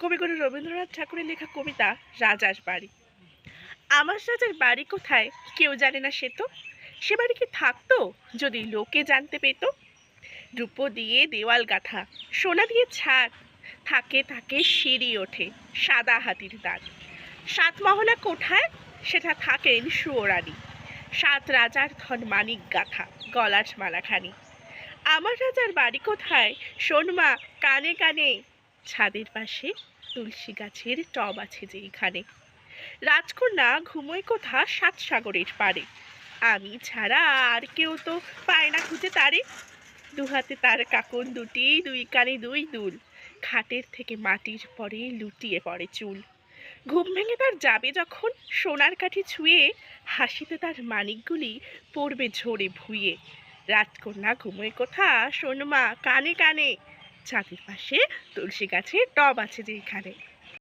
কবিগুরু রবীন্দ্রনাথ ঠাকুরের লেখা কবিতা রাজার বাড়ি। আমার রাজার বাড়ি কোথায় কেউ জানে না, সে তো সে বাড়ি কি থাকতো যদি লোকে জানতে পেত। রূপো দিয়ে দেওয়াল গাঁথা, সোনা দিয়ে ছাদ, থাকে থাকে সিঁড়ি ওঠে, সাদা হাতির দাঁত। সাত মহলা কোঠায় সেটা থাকেন সুয়োরানী, সাত রাজার ধন মানিক গাথা, গলার মালাখানি। আমার রাজার বাড়ি কোথায় শোন মা, কানে কানে, ছাদের পাশে তুলসী গাছের টব আছে যেইখানে। রাজকন্যা ঘুমোয় কোথা সাত সাগরের পারে, আমি ছাড়া আর কেউ তো পায় না খুঁজে তারে। দুহাতে তার কাকন দুটি, দুই কানে দুই দুল, খাটের থেকে মাটির পরে লুটিয়ে পড়ে চুল। ঘুম ভেঙে তার যাবে যখন সোনার কাঠি ছুঁয়ে, হাসিতে তার মানিকগুলি পড়বে ঝরে ভুঁয়ে। রাজকন্যা ঘুমোয় কোথা শোন মা, কানে কানে, ছাদের পাশে তুলসী গাছে টব আছে যেখানে।